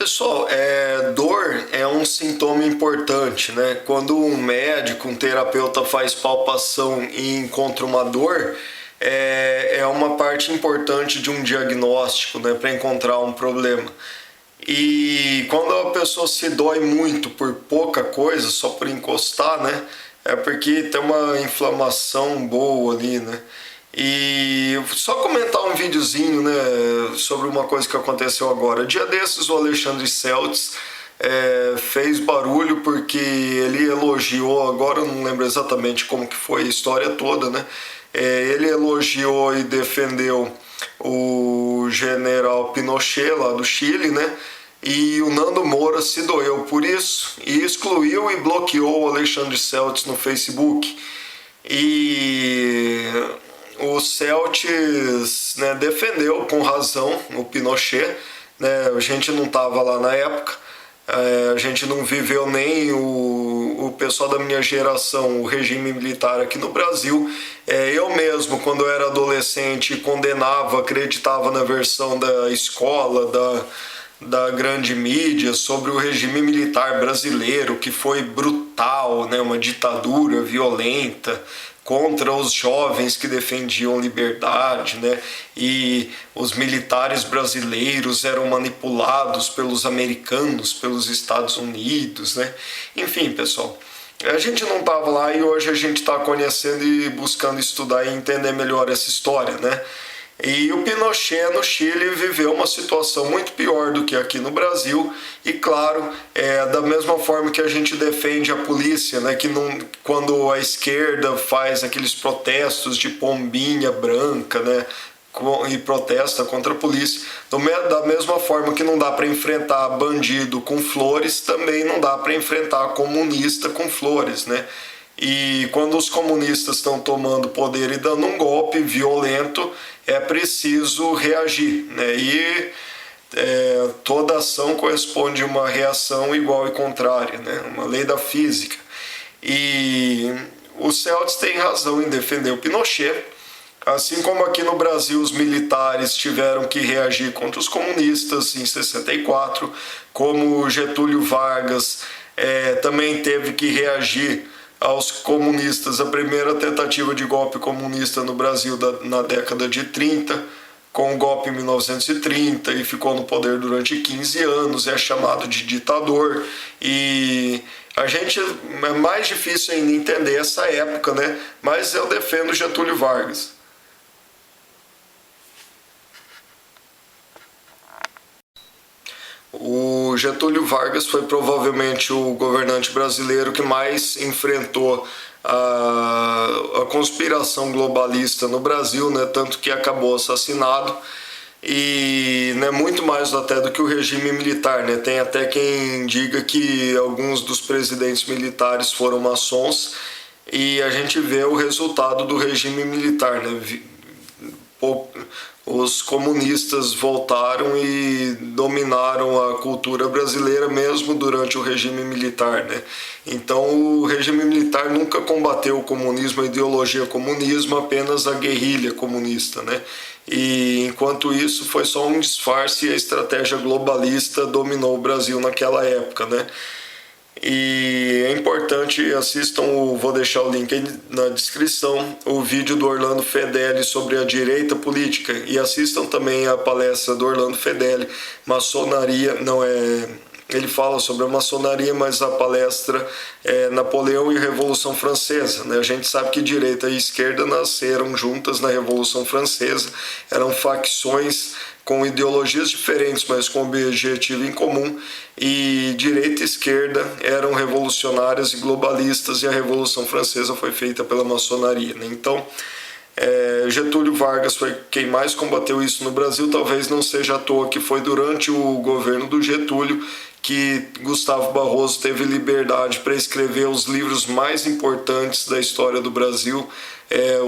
Pessoal, dor é um sintoma importante, né? Quando um médico, um terapeuta faz palpação e encontra uma dor, é uma parte importante de um diagnóstico, né? Para encontrar um problema. E quando a pessoa se dói muito por pouca coisa, só por encostar, né? É porque tem uma inflamação boa ali, né? E só comentar um videozinho, né, sobre uma coisa que aconteceu agora. Dia desses o Alexandre Celtes fez barulho porque ele elogiou, agora eu não lembro exatamente como que foi a história toda, né? Ele elogiou e defendeu o general Pinochet lá do Chile, né? E o Nando Moura se doeu por isso e excluiu e bloqueou o Alexandre Celtes no Facebook. E o Celtes, né, defendeu com razão o Pinochet, né? A gente não estava lá na época, a gente não viveu nem o pessoal da minha geração, o regime militar aqui no Brasil. Eu mesmo, quando eu era adolescente, condenava, acreditava na versão da escola, da grande mídia sobre o regime militar brasileiro, que foi brutal, né? Uma ditadura violenta contra os jovens que defendiam liberdade, né? E os militares brasileiros eram manipulados pelos americanos, pelos Estados Unidos, né? Enfim, pessoal, a gente não estava lá e hoje a gente está conhecendo e buscando estudar e entender melhor essa história, né? E o Pinochet no Chile viveu uma situação muito pior do que aqui no Brasil e, claro, da mesma forma que a gente defende a polícia, né, que não, quando a esquerda faz aqueles protestos de pombinha branca, né, e protesta contra a polícia, da mesma forma que não dá para enfrentar bandido com flores, também não dá para enfrentar comunista com flores, né? E quando os comunistas estão tomando poder e dando um golpe violento, é preciso reagir, né? E toda ação corresponde a uma reação igual e contrária, né? Uma lei da física. E o Celtes tem razão em defender o Pinochet, assim como aqui no Brasil os militares tiveram que reagir contra os comunistas em 64, como Getúlio Vargas também teve que reagir aos comunistas, a primeira tentativa de golpe comunista no Brasil na década de 30, com o golpe em 1930, e ficou no poder durante 15 anos, é chamado de ditador. E a gente é mais difícil ainda entender essa época, né? Mas eu defendo Getúlio Vargas. O Getúlio Vargas foi provavelmente o governante brasileiro que mais enfrentou a conspiração globalista no Brasil, né? Tanto que acabou assassinado, e né, muito mais até do que o regime militar, né? Tem até quem diga que alguns dos presidentes militares foram maçons, e a gente vê o resultado do regime militar, né? Os comunistas voltaram e dominaram a cultura brasileira mesmo durante o regime militar, né? Então o regime militar nunca combateu o comunismo, a ideologia comunismo, apenas a guerrilha comunista, né? E enquanto isso foi só um disfarce e a estratégia globalista dominou o Brasil naquela época, né? E é importante, assistam, vou deixar o link aí na descrição, o vídeo do Orlando Fedeli sobre a direita política, e assistam também a palestra do Orlando Fedeli, maçonaria, não é... Ele fala sobre a maçonaria, mas a palestra é Napoleão e a Revolução Francesa, né? A gente sabe que direita e esquerda nasceram juntas na Revolução Francesa, eram facções com ideologias diferentes, mas com objetivo em comum, e direita e esquerda eram revolucionárias e globalistas, e a Revolução Francesa foi feita pela maçonaria, né? Então, Getúlio Vargas foi quem mais combateu isso no Brasil. Talvez não seja à toa que foi durante o governo do Getúlio que Gustavo Barroso teve liberdade para escrever os livros mais importantes da história do Brasil,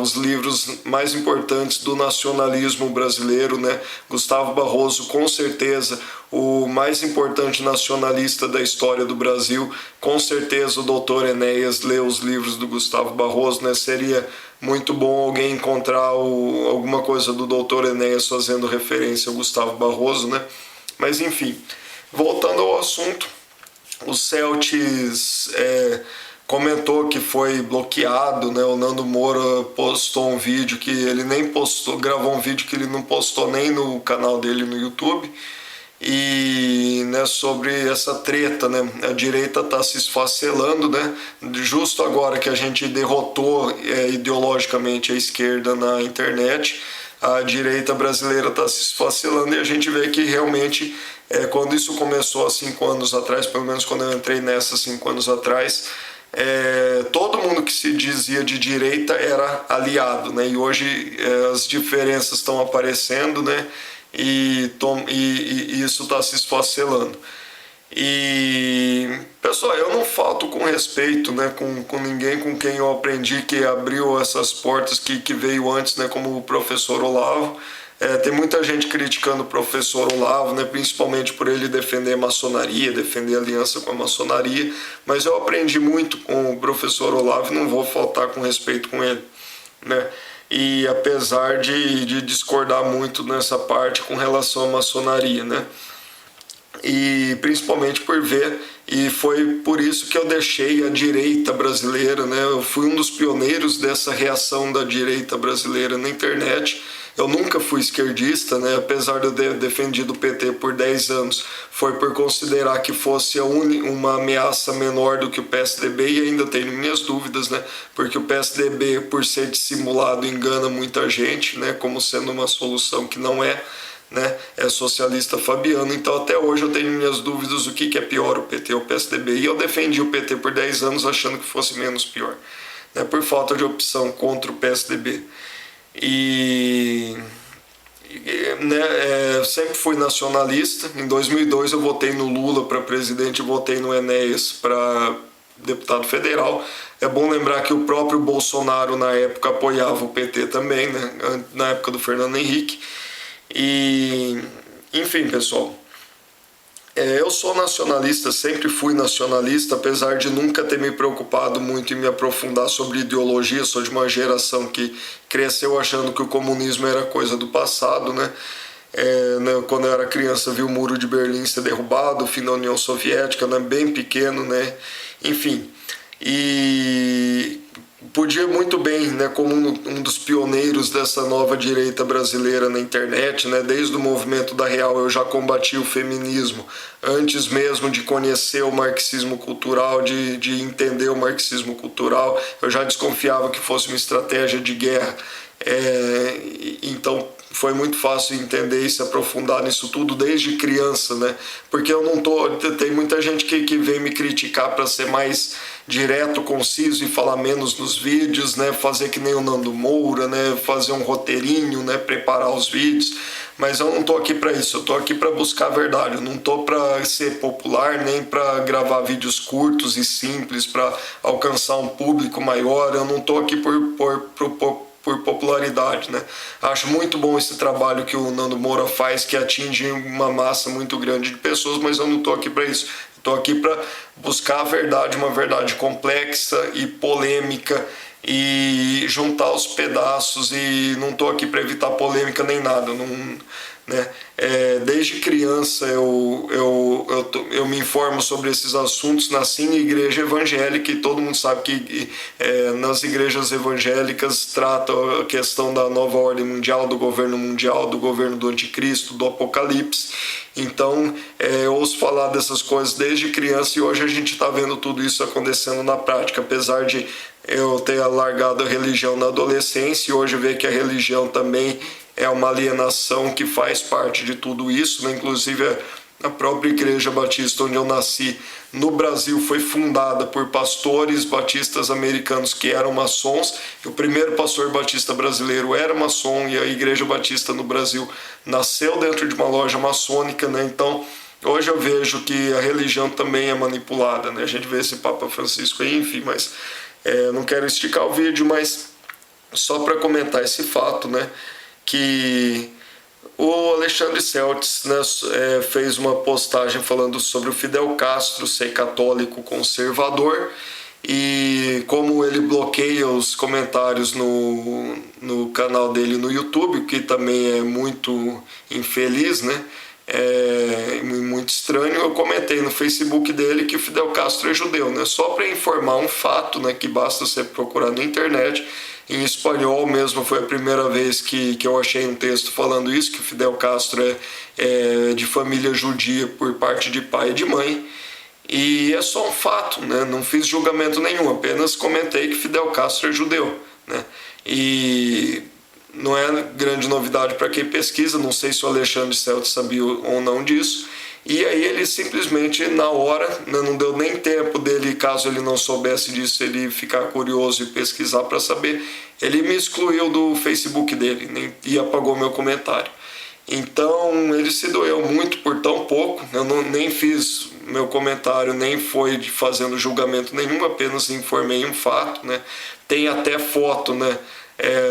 os livros mais importantes do nacionalismo brasileiro, né? Gustavo Barroso, com certeza, o mais importante nacionalista da história do Brasil. Com certeza o doutor Enéas leu os livros do Gustavo Barroso, né? Seria muito bom alguém encontrar alguma coisa do doutor Enéas fazendo referência ao Gustavo Barroso, né? Mas enfim, Voltando ao assunto, o Celtics comentou que foi bloqueado, né? O Nando Moura postou um vídeo que ele nem postou, gravou um vídeo que ele não postou nem no canal dele no YouTube. E né, sobre essa treta, né, a direita está se esfacelando, né, justo agora que a gente derrotou ideologicamente a esquerda na internet, a direita brasileira está se esfacelando e a gente vê que realmente quando isso começou há 5 anos atrás, pelo menos quando eu entrei nessa 5 anos atrás, todo mundo que se dizia de direita era aliado, né, e hoje as diferenças estão aparecendo, né, e isso está se esfacelando. E pessoal, eu não falto com respeito, né, com ninguém com quem eu aprendi, que abriu essas portas que veio antes, né, como o professor Olavo. Tem muita gente criticando o professor Olavo, né, principalmente por ele defender a maçonaria, defender a aliança com a maçonaria, mas eu aprendi muito com o professor Olavo e não vou faltar com respeito com ele, né? E apesar de discordar muito nessa parte com relação à maçonaria, né? E principalmente por ver, e foi por isso que eu deixei a direita brasileira, né? Eu fui um dos pioneiros dessa reação da direita brasileira na internet. Eu nunca fui esquerdista, né? Apesar de eu ter defendido o PT por 10 anos, foi por considerar que fosse uma ameaça menor do que o PSDB, e ainda tenho minhas dúvidas, né? Porque o PSDB, por ser dissimulado, engana muita gente, né? Como sendo uma solução que não é, né? É socialista fabiano. Então até hoje eu tenho minhas dúvidas do que é pior, o PT ou o PSDB, e eu defendi o PT por 10 anos achando que fosse menos pior, né? Por falta de opção contra o PSDB. Né, sempre fui nacionalista. Em 2002 eu votei no Lula para presidente e votei no Enéas para deputado federal. É bom lembrar que o próprio Bolsonaro na época apoiava o PT também, né, na época do Fernando Henrique. E enfim, pessoal, eu sou nacionalista, sempre fui nacionalista, apesar de nunca ter me preocupado muito em me aprofundar sobre ideologia. Sou de uma geração que cresceu achando que o comunismo era coisa do passado, né? Quando eu era criança, vi o Muro de Berlim ser derrubado, o fim da União Soviética, né? Bem pequeno, né? Enfim, e podia muito bem, né, como um dos pioneiros dessa nova direita brasileira na internet, né, desde o movimento da Real eu já combati o feminismo, antes mesmo de conhecer o marxismo cultural, de entender o marxismo cultural, eu já desconfiava que fosse uma estratégia de guerra. Então foi muito fácil entender e se aprofundar nisso tudo desde criança, né? Porque eu não tô. Tem muita gente que vem me criticar para ser mais direto, conciso e falar menos nos vídeos, né? Fazer que nem o Nando Moura, né? Fazer um roteirinho, né? Preparar os vídeos. Mas eu não tô aqui para isso, eu tô aqui para buscar a verdade. Eu não tô para ser popular, nem para gravar vídeos curtos e simples para alcançar um público maior. Eu não tô aqui por popularidade, né? Acho muito bom esse trabalho que o Nando Moura faz, que atinge uma massa muito grande de pessoas, mas eu não estou aqui para isso. Estou aqui para buscar a verdade, uma verdade complexa e polêmica, e juntar os pedaços, e não estou aqui para evitar polêmica nem nada, não, né? Desde criança eu me informo sobre esses assuntos, nasci em igreja evangélica, e todo mundo sabe que nas igrejas evangélicas trata a questão da nova ordem mundial, do governo do anticristo, do apocalipse. Então eu ouço falar dessas coisas desde criança, e hoje a gente está vendo tudo isso acontecendo na prática. Apesar de eu ter largado a religião na adolescência, e hoje ver que a religião também é uma alienação que faz parte de tudo isso, né? Inclusive a própria Igreja Batista onde eu nasci no Brasil foi fundada por pastores batistas americanos que eram maçons. O primeiro pastor batista brasileiro era maçom, e a Igreja Batista no Brasil nasceu dentro de uma loja maçônica, né? Então hoje eu vejo que a religião também é manipulada, né? A gente vê esse Papa Francisco aí, enfim, mas não quero esticar o vídeo, mas só para comentar esse fato, né? Que o Alexandre Celtics, né, fez uma postagem falando sobre o Fidel Castro ser católico conservador, e como ele bloqueia os comentários no canal dele no YouTube, que também é muito infeliz, né? Muito muito estranho, eu comentei no Facebook dele que Fidel Castro é judeu, né? Só para informar um fato, né, que basta você procurar na internet. Em espanhol mesmo foi a primeira vez que eu achei um texto falando isso, que Fidel Castro é de família judia por parte de pai e de mãe. E é só um fato, né? Não fiz julgamento nenhum, apenas comentei que Fidel Castro é judeu, né? E não é grande novidade para quem pesquisa, não sei se o Alexandre Celtes sabia ou não disso. E aí ele simplesmente, na hora, né, não deu nem tempo dele, caso ele não soubesse disso, ele ficar curioso e pesquisar para saber, ele me excluiu do Facebook dele e apagou meu comentário. Então ele se doeu muito por tão pouco, eu nem fiz meu comentário, nem foi fazendo julgamento nenhum, apenas informei um fato, né? Tem até foto, né?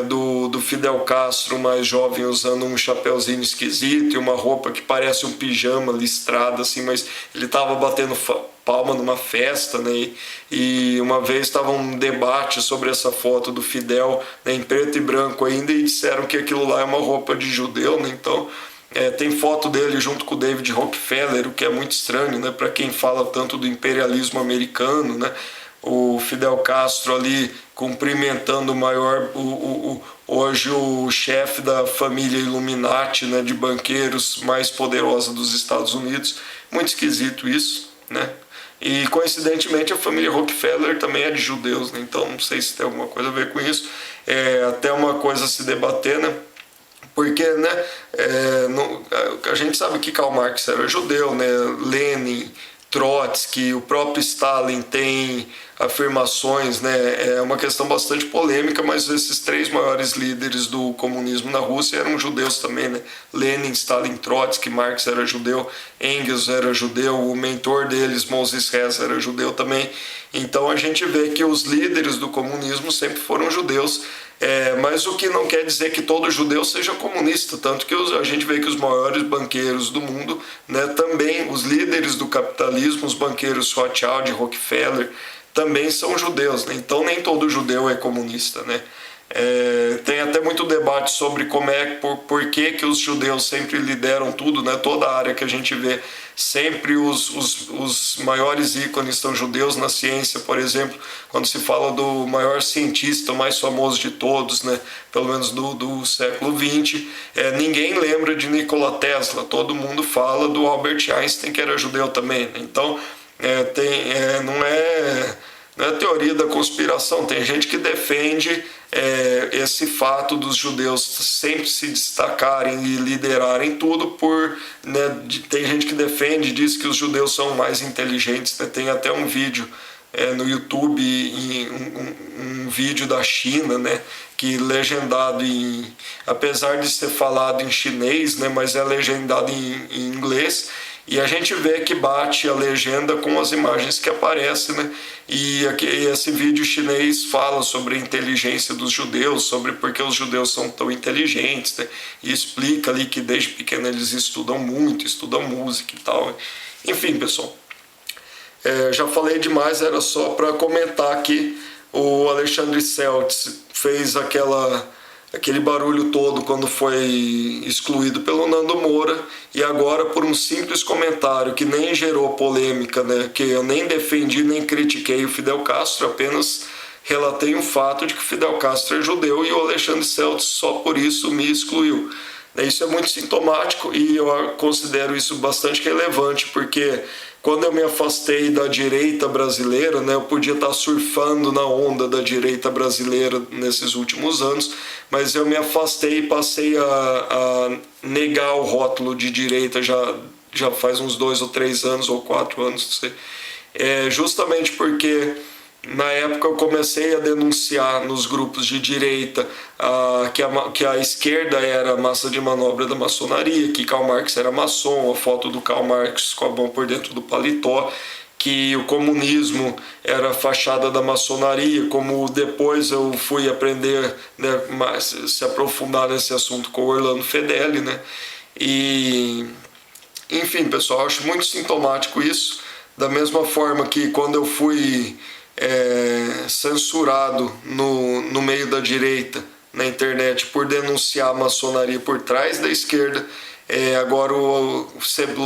Do Fidel Castro mais jovem usando um chapeuzinho esquisito e uma roupa que parece um pijama listrado assim, mas ele estava batendo palma numa festa, né? E uma vez estava um debate sobre essa foto do Fidel, né, em preto e branco ainda, e disseram que aquilo lá é uma roupa de judeu, né? Então tem foto dele junto com o David Rockefeller, o que é muito estranho, né, para quem fala tanto do imperialismo americano, né? O Fidel Castro ali cumprimentando hoje o chefe da família Illuminati, né, de banqueiros mais poderosa dos Estados Unidos. Muito esquisito isso, né? E coincidentemente a família Rockefeller também é de judeus, né? Então não sei se tem alguma coisa a ver com isso. Até uma coisa a se debater, né? Porque, né, a gente sabe que Karl Marx era judeu, né? Lenin, Trotsky, o próprio Stalin tem afirmações, né? É uma questão bastante polêmica, mas esses três maiores líderes do comunismo na Rússia eram judeus também, né? Lenin, Stalin, Trotsky, Marx era judeu, Engels era judeu, o mentor deles, Moses Hess, era judeu também. Então a gente vê que os líderes do comunismo sempre foram judeus, mas o que não quer dizer que todo judeu seja comunista, tanto que a gente vê que os maiores banqueiros do mundo, né, também os líderes do capitalismo, os banqueiros Rothschild, Rockefeller, também são judeus, né? Então nem todo judeu é comunista, né? Tem até muito debate sobre por que os judeus sempre lideram tudo, né? Toda a área que a gente vê, sempre os maiores ícones são judeus na ciência, por exemplo, quando se fala do maior cientista, o mais famoso de todos, né? Pelo menos do século XX, ninguém lembra de Nikola Tesla, todo mundo fala do Albert Einstein, que era judeu também, né? Então não é teoria da conspiração, tem gente que defende esse fato dos judeus sempre se destacarem e liderarem tudo tem gente que defende, diz que os judeus são mais inteligentes, né? Tem até um vídeo no YouTube, um vídeo da China, né, que legendado apesar de ser falado em chinês, né, mas é legendado em inglês, e a gente vê que bate a legenda com as imagens que aparecem, né? E esse vídeo chinês fala sobre a inteligência dos judeus, sobre por que os judeus são tão inteligentes, né? E explica ali que desde pequeno eles estudam muito, estudam música e tal. Enfim, pessoal, já falei demais, era só para comentar que o Alexandre Celtes fez aquele barulho todo quando foi excluído pelo Nando Moura, e agora por um simples comentário que nem gerou polêmica, né, que eu nem defendi nem critiquei o Fidel Castro, apenas relatei um fato de que Fidel Castro é judeu e o Alexandre Celtes só por isso me excluiu. Isso é muito sintomático e eu considero isso bastante relevante, porque quando eu me afastei da direita brasileira, né, eu podia estar surfando na onda da direita brasileira nesses últimos anos, mas eu me afastei e passei a negar o rótulo de direita já faz uns 2 ou 3 anos ou 4 anos, não sei. Justamente porque na época eu comecei a denunciar nos grupos de direita que a esquerda era massa de manobra da maçonaria, que Karl Marx era maçom, a foto do Karl Marx com a mão por dentro do paletó, que o comunismo era fachada da maçonaria, como depois eu fui aprender, né, se aprofundar nesse assunto com o Orlando Fedeli, né? E, enfim, pessoal, acho muito sintomático isso, da mesma forma que quando eu fui censurado no meio da direita na internet por denunciar a maçonaria por trás da esquerda, agora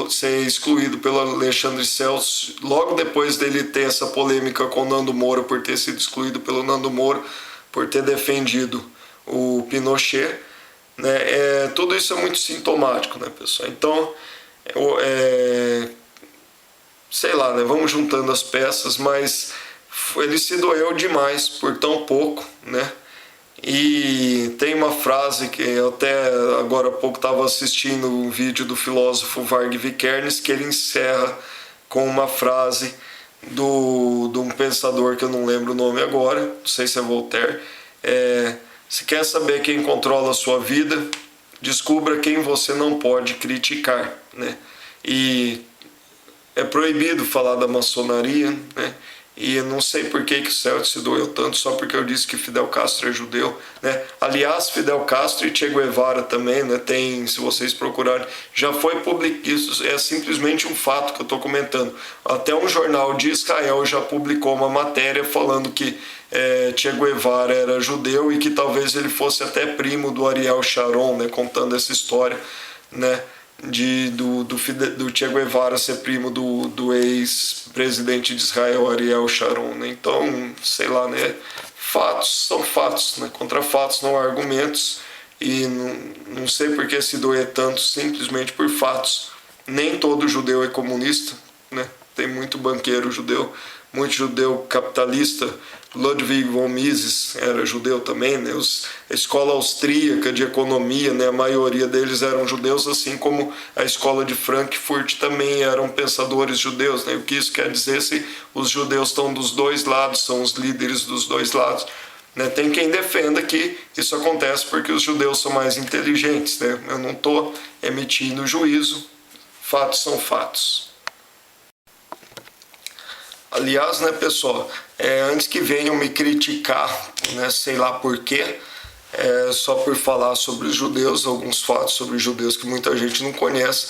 ser excluído pelo Alexandre Celso, logo depois dele ter essa polêmica com o Nando Moura, por ter sido excluído pelo Nando Moura, por ter defendido o Pinochet, né? Tudo isso é muito sintomático, né, pessoal? Então, sei lá, né? Vamos juntando as peças, mas ele se doeu demais por tão pouco, né? E tem uma frase que eu até agora há pouco estava assistindo um vídeo do filósofo Varg Vikernes, que ele encerra com uma frase de um pensador que eu não lembro o nome agora, não sei se é Voltaire. Se quer saber quem controla a sua vida, descubra quem você não pode criticar, né? E é proibido falar da maçonaria, né? E eu não sei por que o Celso se doeu tanto só porque eu disse que Fidel Castro é judeu, né? Aliás, Fidel Castro e Che Guevara também, né? Tem, se vocês procurarem, já foi publicado, isso é simplesmente um fato que eu estou comentando. Até um jornal de Israel já publicou uma matéria falando que Che Guevara era judeu e que talvez ele fosse até primo do Ariel Sharon, né? Contando essa história, né? Do Che Guevara ser primo do ex-presidente de Israel, Ariel Sharon, né? Então, sei lá, né? Fatos são fatos, né? Contra fatos não há argumentos, e não sei por que se doer tanto simplesmente por fatos. Nem todo judeu é comunista, né? Tem muito banqueiro judeu, muito judeu capitalista. Ludwig von Mises era judeu também, né? A escola austríaca de economia, né? A maioria deles eram judeus, assim como a escola de Frankfurt também eram pensadores judeus, né? O que isso quer dizer se os judeus estão dos dois lados, são os líderes dos dois lados, né? Tem quem defenda que isso acontece porque os judeus são mais inteligentes, né? Eu não estou emitindo juízo, fatos são fatos. Aliás, né, pessoal, antes que venham me criticar, né, sei lá por quê, só por falar sobre os judeus, alguns fatos sobre os judeus que muita gente não conhece,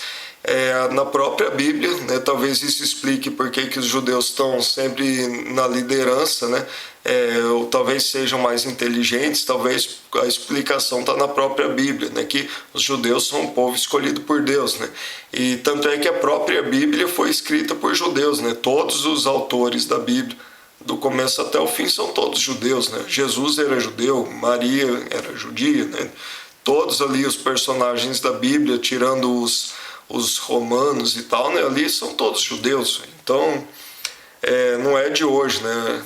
na própria Bíblia, né, talvez isso explique por que os judeus estão sempre na liderança, né, ou talvez sejam mais inteligentes, talvez a explicação está na própria Bíblia, né, que os judeus são um povo escolhido por Deus, né, e tanto é que a própria Bíblia foi escrita por judeus, né, todos os autores da Bíblia, do começo até o fim, são todos judeus, né, Jesus era judeu, Maria era judia, né, todos ali os personagens da Bíblia, tirando os romanos e tal, né, ali são todos judeus, então não é de hoje, né,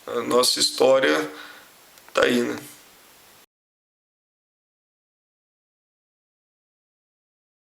a nossa história tá aí, né.